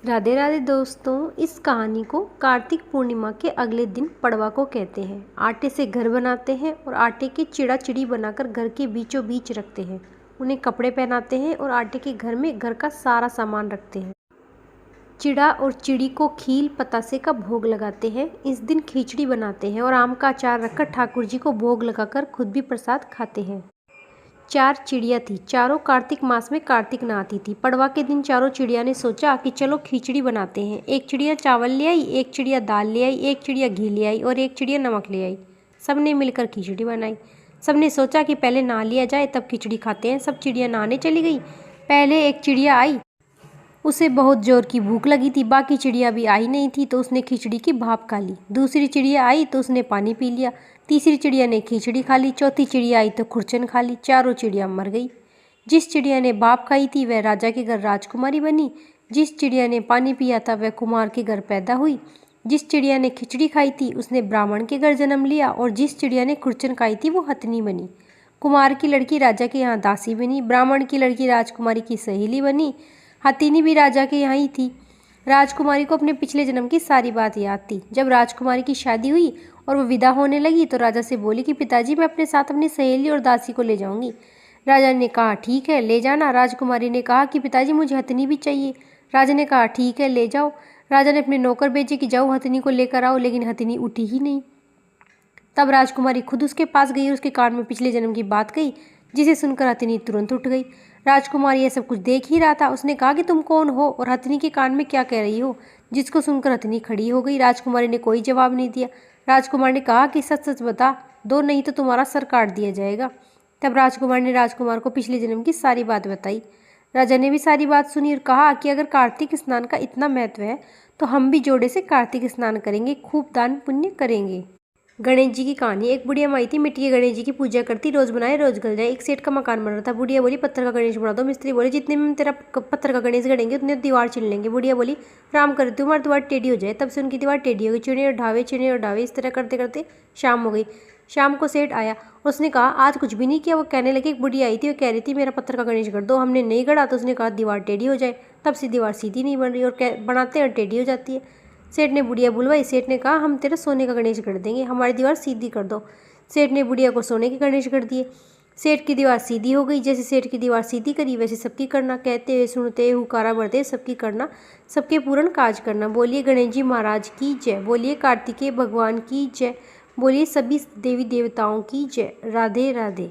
राधे राधे दोस्तों, इस कहानी को कार्तिक पूर्णिमा के अगले दिन पड़वा को कहते हैं। आटे से घर बनाते हैं और आटे की चिड़ा चिड़ी बनाकर घर के बीचों बीच रखते हैं। उन्हें कपड़े पहनाते हैं और आटे के घर में घर का सारा सामान रखते हैं। चिड़ा और चिड़ी को खील पतासे का भोग लगाते हैं। इस दिन खिचड़ी बनाते हैं और आम का अचार रखकर ठाकुर जी को भोग लगाकर खुद भी प्रसाद खाते हैं। 4 चिड़िया थी। चारों कार्तिक मास में कार्तिक नहाती थी। पड़वा के दिन चारों चिड़िया ने सोचा कि चलो खिचड़ी बनाते हैं। एक चिड़िया चावल ले आई, एक चिड़िया दाल ले आई, एक चिड़िया घी ले आई और एक चिड़िया नमक ले आई। सबने मिलकर खिचड़ी बनाई। सबने सोचा कि पहले नहा लिया जाए तब खिचड़ी खाते हैं। सब चिड़िया नहाने चली गई। पहले एक चिड़िया आई, उसे बहुत जोर की भूख लगी थी। बाकी चिड़िया भी आई नहीं थी तो उसने खिचड़ी की भाप खा ली। दूसरी चिड़िया आई तो उसने पानी पी लिया। तीसरी चिड़िया ने खिचड़ी खा ली। चौथी चिड़िया आई तो खुरचन खा ली। चारों चिड़िया मर गई। जिस चिड़िया ने भाप खाई थी वह राजा के घर राजकुमारी बनी। जिस चिड़िया ने पानी पिया था वह कुमार के घर पैदा हुई। जिस चिड़िया ने खिचड़ी खाई थी उसने ब्राह्मण के घर जन्म लिया और जिस चिड़िया ने खुरचन खाई थी वो हथनी बनी। कुमार की लड़की राजा के यहाँ दासी बनी। ब्राह्मण की लड़की राजकुमारी की सहेली बनी। हथिनी भी राजा के यहाँ ही थी। राजकुमारी को अपने पिछले जन्म की सारी बात याद थी। जब राजकुमारी की शादी हुई और वो विदा होने लगी तो राजा से बोली कि पिताजी, मैं अपने साथ अपनी सहेली और दासी को ले जाऊंगी। राजा ने कहा ठीक है, ले जाना। राजकुमारी ने कहा कि पिताजी, मुझे हथिनी भी चाहिए। राजा ने कहा ठीक है, ले जाओ। राजा ने अपने नौकर भेजे कि जाओ हथिनी को लेकर आओ, लेकिन हथिनी उठी ही नहीं। तब राजकुमारी खुद उसके पास गई और उसके कान में पिछले जन्म की बात कही, जिसे सुनकर हथिनी तुरंत उठ गई। राजकुमारी यह सब कुछ देख ही रहा था। उसने कहा कि तुम कौन हो और हथिनी के कान में क्या कह रही हो, जिसको सुनकर हथिनी खड़ी हो गई। राजकुमारी ने कोई जवाब नहीं दिया। राजकुमार ने कहा कि सच सच बता दो, नहीं तो तुम्हारा सर काट दिया जाएगा। तब राजकुमार ने राजकुमार को पिछले जन्म की सारी बात बताई। राजा ने भी सारी बात सुनी और कहा कि अगर कार्तिक स्नान का इतना महत्व है तो हम भी जोड़े से कार्तिक स्नान करेंगे, खूब दान पुण्य करेंगे। गणेश जी की कहानी। एक बुढ़िया माई थी, मिट्टी के गणेश जी की पूजा करती, रोज बनाए रोज गल जाए। एक सेठ का मकान बन रहा था। बुढ़िया बोली पत्थर का गणेश बना दो। मिस्त्री बोले जितने में तेरा पत्थर का गणेश गढ़ेंगे उतने दीवार छिल लेंगे। बुढ़िया बोली राम करे तुम्हारी दीवार टेढ़ी हो जाए। तब से उनकी दीवार टेढ़ी हो गई। चिड़े और ढावे इस तरह करते करते शाम हो गई। शाम को सेठ आया, उसने कहा आज कुछ भी नहीं किया। वो कहने लगे एक बुढ़िया आई थी, वो कह रही थी मेरा पत्थर का गणेश गढ़ दो। हमने नहीं गढ़ा तो उसने कहा दीवार टेढ़ी हो जाए। तब से दीवार सीधी नहीं बन रही और बनाते हैं टेढ़ी हो जाती है। सेठ ने बुढ़िया बुलवाई। सेठ ने कहा हम तेरा सोने का गणेश गढ़ देंगे, हमारी दीवार सीधी कर दो। सेठ ने बुढ़िया को सोने के गणेश गढ़ दिए। सेठ की दीवार सीधी हो गई। जैसे सेठ की दीवार सीधी करी वैसे सबकी करना। कहते हुए सुनते हुकारा बढ़ते सबकी करना, सबके पूर्ण काज करना। बोलिए गणेश जी महाराज की जय। बोलिए कार्तिकेय भगवान की जय। बोलिए सभी देवी देवताओं की जय। राधे राधे।